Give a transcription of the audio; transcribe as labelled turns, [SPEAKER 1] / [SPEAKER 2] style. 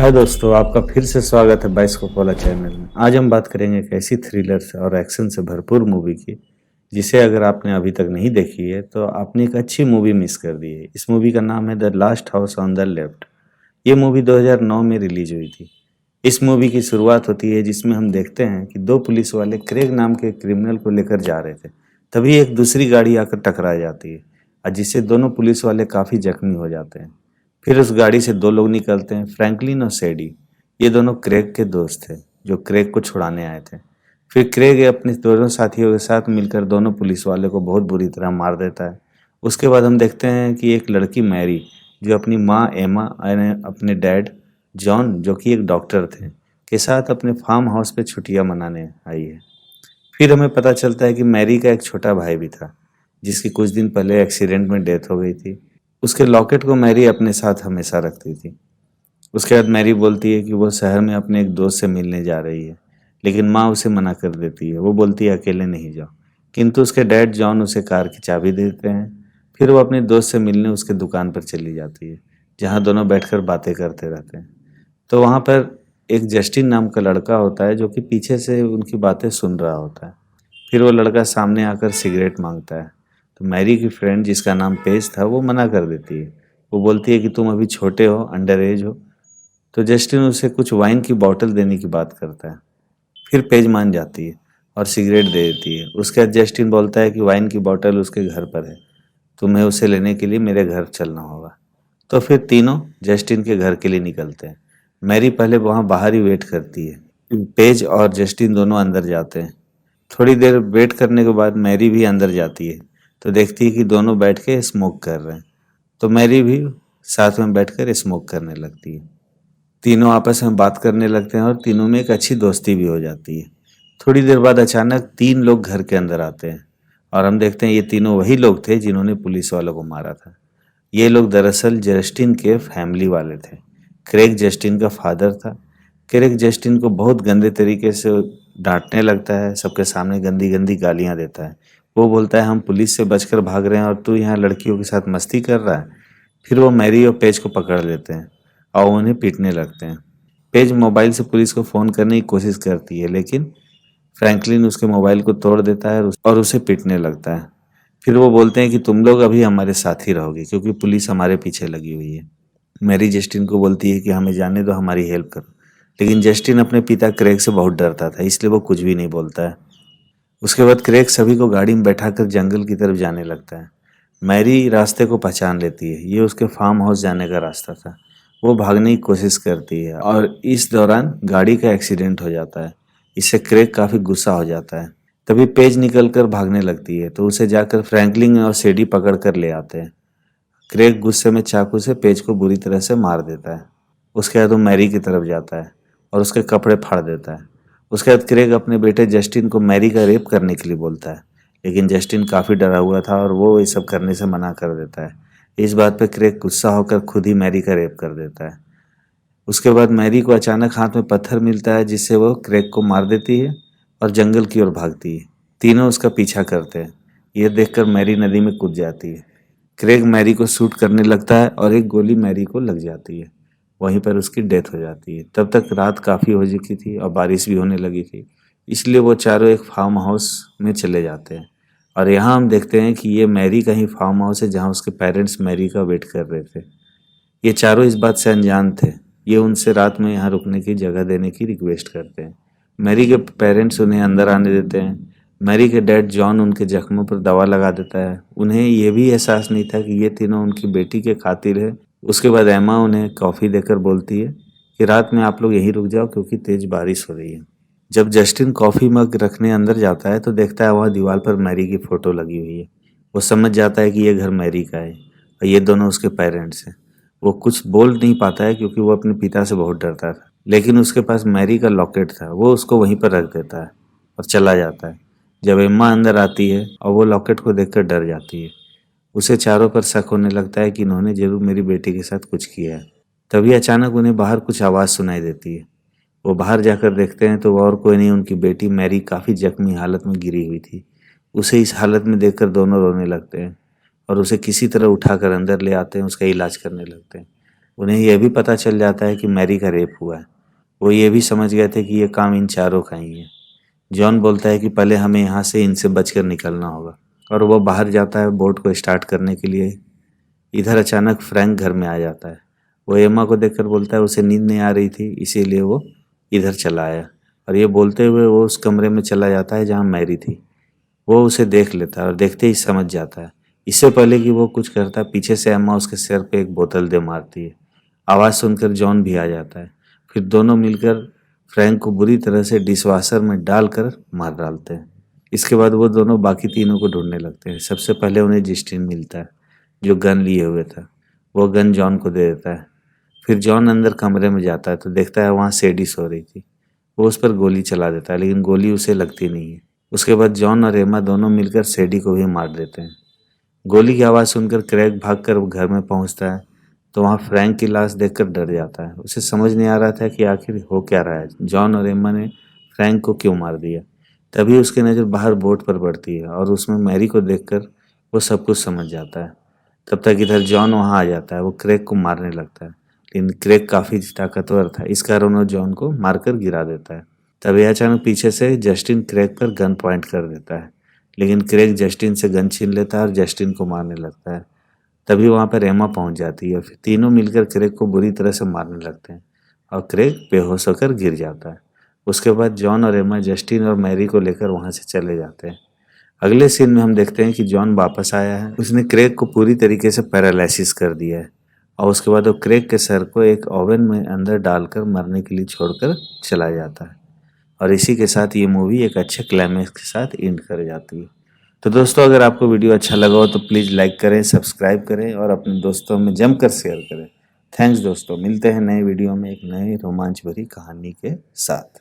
[SPEAKER 1] हाय दोस्तों, आपका फिर से स्वागत है बाइस्कोप वाला चैनल में। आज हम बात करेंगे एक ऐसी थ्रिलर से और एक्शन से भरपूर मूवी की जिसे अगर आपने अभी तक नहीं देखी है तो आपने एक अच्छी मूवी मिस कर दी है। इस मूवी का नाम है the last house on the left. ये मूवी 2009 में रिलीज हुई थी। इस मूवी की शुरुआत होती है जिसमें हम देखते हैं कि दो पुलिस वाले क्रेग नाम के क्रिमिनल को लेकर जा रहे थे। तभी एक दूसरी गाड़ी आकर टकरा जाती है और जिससे दोनों पुलिस वाले काफ़ी जख्मी हो जाते हैं। फिर उस गाड़ी से दो लोग निकलते हैं, फ्रैंकलिन और सैडी। ये दोनों क्रेग के दोस्त थे जो क्रेग को छुड़ाने आए थे। फिर क्रेग अपने दोनों साथियों के साथ मिलकर दोनों पुलिस वाले को बहुत बुरी तरह मार देता है। उसके बाद हम देखते हैं कि एक लड़की मैरी जो अपनी माँ एमा और अपने डैड जॉन जो कि एक डॉक्टर थे के साथ अपने फार्म हाउस पे छुट्टियां मनाने आई है। फिर हमें पता चलता है कि मैरी का एक छोटा भाई भी था जिसकी कुछ दिन पहले एक्सीडेंट में डेथ हो गई थी। उसके लॉकेट को मैरी अपने साथ हमेशा रखती थी। उसके बाद मैरी बोलती है कि वो शहर में अपने एक दोस्त से मिलने जा रही है, लेकिन माँ उसे मना कर देती है। वो बोलती है अकेले नहीं जाओ, किंतु उसके डैड जॉन उसे कार की चाबी देते हैं। फिर वो अपने दोस्त से मिलने उसके दुकान पर चली जाती है जहाँ दोनों बैठकर बातें करते रहते हैं। तो वहाँ पर एक जस्टिन नाम का लड़का होता है जो कि पीछे से उनकी बातें सुन रहा होता है। फिर वो लड़का सामने आकर सिगरेट मांगता है। तो मैरी की फ्रेंड जिसका नाम पेज था वो मना कर देती है। वो बोलती है कि तुम अभी छोटे हो, अंडर एज हो। तो जस्टिन उसे कुछ वाइन की बोतल देने की बात करता है। फिर पेज मान जाती है और सिगरेट दे देती है। उसके बाद जस्टिन बोलता है कि वाइन की बोतल उसके घर पर है, तुम्हें उसे लेने के लिए मेरे घर चलना होगा। तो फिर तीनों जस्टिन के घर के लिए निकलते हैं। मैरी पहले वहाँ बाहर ही वेट करती है। पेज और जस्टिन दोनों अंदर जाते हैं। थोड़ी देर वेट करने के बाद मैरी भी अंदर जाती है तो देखती है कि दोनों बैठ के स्मोक कर रहे हैं। तो मैरी भी साथ में बैठकर स्मोक करने लगती है। तीनों आपस में बात करने लगते हैं और तीनों में एक अच्छी दोस्ती भी हो जाती है। थोड़ी देर बाद अचानक तीन लोग घर के अंदर आते हैं और हम देखते हैं ये तीनों वही लोग थे जिन्होंने पुलिस वालों को मारा था। ये लोग दरअसल जस्टिन के फैमिली वाले थे। क्रेग जस्टिन का फादर था। क्रेग जस्टिन को बहुत गंदे तरीके से डांटने लगता है, सबके सामने गंदी गंदी गालियां देता है। वो बोलता है हम पुलिस से बचकर भाग रहे हैं और तू यहाँ लड़कियों के साथ मस्ती कर रहा है। फिर वो मैरी और पेज को पकड़ लेते हैं और उन्हें पीटने लगते हैं। पेज मोबाइल से पुलिस को फ़ोन करने की कोशिश करती है लेकिन फ्रैंकलिन उसके मोबाइल को तोड़ देता है और उसे पीटने लगता है। फिर वो बोलते हैं कि तुम लोग अभी हमारे साथ ही रहोगे क्योंकि पुलिस हमारे पीछे लगी हुई है। मैरी जस्टिन को बोलती है कि हमें जाने दो, हमारी हेल्प करो। लेकिन जस्टिन अपने पिता क्रेग से बहुत डरता था इसलिए वो कुछ भी नहीं बोलता है। उसके बाद क्रेग सभी को गाड़ी में बैठाकर जंगल की तरफ जाने लगता है। मैरी रास्ते को पहचान लेती है, ये उसके फार्म हाउस जाने का रास्ता था। वो भागने की कोशिश करती है और इस दौरान गाड़ी का एक्सीडेंट हो जाता है। इससे क्रेग काफी गुस्सा हो जाता है। तभी पेज निकल कर भागने लगती है तो उसे जाकर फ्रैंकलिन और सेडी पकड़ कर ले आते हैं। क्रेग गुस्से में चाकू से पेज को बुरी तरह से मार देता है। उसके बाद वो मैरी की तरफ जाता है और उसके कपड़े फाड़ देता है। उसके बाद क्रेग अपने बेटे जस्टिन को मैरी का रेप करने के लिए बोलता है, लेकिन जस्टिन काफ़ी डरा हुआ था और वो ये सब करने से मना कर देता है। इस बात पर क्रेग गुस्सा होकर खुद ही मैरी का रेप कर देता है। उसके बाद मैरी को अचानक हाथ में पत्थर मिलता है जिससे वो क्रेग को मार देती है और जंगल की ओर भागती है। तीनों उसका पीछा करते हैं। यह देखकर मैरी नदी में कूद जाती है। क्रेग मैरी को शूट करने लगता है और एक गोली मैरी को लग जाती है। वहीं पर उसकी डेथ हो जाती है। तब तक रात काफ़ी हो चुकी थी और बारिश भी होने लगी थी, इसलिए वो चारों एक फार्म हाउस में चले जाते हैं। और यहाँ हम देखते हैं कि ये मैरी का ही फार्म हाउस है जहाँ उसके पेरेंट्स मैरी का वेट कर रहे थे। ये चारों इस बात से अनजान थे। ये उनसे रात में यहाँ रुकने की जगह देने की रिक्वेस्ट करते हैं। मैरी के पेरेंट्स उन्हें अंदर आने देते हैं। मैरी के डैड जॉन उनके जख्मों पर दवा लगा देता है। उन्हें ये भी एहसास नहीं था कि ये तीनों उनकी बेटी के खातिर है। उसके बाद एमा उन्हें कॉफ़ी देकर बोलती है कि रात में आप लोग यहीं रुक जाओ क्योंकि तेज बारिश हो रही है। जब जस्टिन कॉफ़ी मग रखने अंदर जाता है तो देखता है वहाँ दीवार पर मैरी की फ़ोटो लगी हुई है। वो समझ जाता है कि ये घर मैरी का है और ये दोनों उसके पेरेंट्स हैं। वो कुछ बोल नहीं पाता है क्योंकि वो अपने पिता से बहुत डरता था, लेकिन उसके पास मैरी का लॉकेट था। वो उसको वहीं पर रख देता है और चला जाता है। जब एम्मा अंदर आती है और वो लॉकेट को देखकर डर जाती है। उसे चारों पर शक होने लगता है कि इन्होंने जरूर मेरी बेटी के साथ कुछ किया है। तभी अचानक उन्हें बाहर कुछ आवाज़ सुनाई देती है। वो बाहर जाकर देखते हैं तो वो और कोई नहीं, उनकी बेटी मैरी काफ़ी जख्मी हालत में गिरी हुई थी। उसे इस हालत में देखकर दोनों रोने लगते हैं और उसे किसी तरह उठाकर अंदर ले आते हैं, उसका इलाज करने लगते हैं। उन्हें यह भी पता चल जाता है कि मैरी का रेप हुआ है। वो ये भी समझ गए थे कि ये काम इन चारों का ही है। जॉन बोलता है कि पहले हमें यहाँ से इनसे बचकर निकलना होगा और वो बाहर जाता है बोट को स्टार्ट करने के लिए। इधर अचानक फ्रैंक घर में आ जाता है। वो एम्मा को देखकर बोलता है उसे नींद नहीं आ रही थी, इसीलिए वो इधर चला आया। और ये बोलते हुए वो उस कमरे में चला जाता है जहाँ मैरी थी। वो उसे देख लेता है और देखते ही समझ जाता है। इससे पहले कि वो कुछ करता, पीछे से एम्मा उसके सिर पे एक बोतल दे मारती है। आवाज़ सुनकर जॉन भी आ जाता है। फिर दोनों मिलकर फ्रैंक को बुरी तरह से डिशवाशर में डालकर मार डालते हैं। इसके बाद वो दोनों बाकी तीनों को ढूंढने लगते हैं। सबसे पहले उन्हें जस्टिन मिलता है जो गन लिए हुए था। वो गन जॉन को दे देता है। फिर जॉन अंदर कमरे में जाता है तो देखता है वहाँ सेडी सो रही थी। वो उस पर गोली चला देता है लेकिन गोली उसे लगती नहीं है। उसके बाद जॉन और एमा दोनों मिलकर सेडी को भी मार देते हैं। गोली की आवाज़ सुनकर क्रेग भागकर घर में पहुंचता है तो वहाँ फ्रैंक की लाश देखकर डर जाता है। उसे समझ नहीं आ रहा था कि आखिर हो क्या रहा है। जॉन और एम्मा ने फ्रैंक को क्यों मार दिया। तभी उसकी नज़र बाहर बोट पर पड़ती है और उसमें मैरी को देखकर वो सब कुछ समझ जाता है। तब तक इधर जॉन वहाँ आ जाता है। वो क्रेग को मारने लगता है लेकिन क्रेग काफ़ी ताकतवर था, इस कारण वो जॉन को मारकर गिरा देता है। तभी अचानक पीछे से जस्टिन क्रेग पर गन पॉइंट कर देता है लेकिन क्रेग जस्टिन से गन छीन लेता है और जस्टिन को मारने लगता है। तभी वहाँ पर एमा पहुँच जाती है। फिर तीनों मिलकर क्रेग को बुरी तरह से मारने लगते हैं और क्रेग बेहोश होकर गिर जाता है। उसके बाद जॉन और एमा जस्टिन और मैरी को लेकर वहाँ से चले जाते हैं। अगले सीन में हम देखते हैं कि जॉन वापस आया है। उसने क्रेग को पूरी तरीके से पैरालिसिस कर दिया है और उसके बाद वो क्रेग के सर को एक ओवन में अंदर डालकर मरने के लिए छोड़कर चला जाता है। और इसी के साथ ये मूवी एक अच्छे क्लाइमैक्स के साथ एंड कर जाती है। तो दोस्तों अगर आपको वीडियो अच्छा लगा हो तो प्लीज़ लाइक करें, सब्सक्राइब करें और अपने दोस्तों में जमकर शेयर करें। थैंक्स दोस्तों, मिलते हैं नए वीडियो में एक नए रोमांच भरी कहानी के साथ।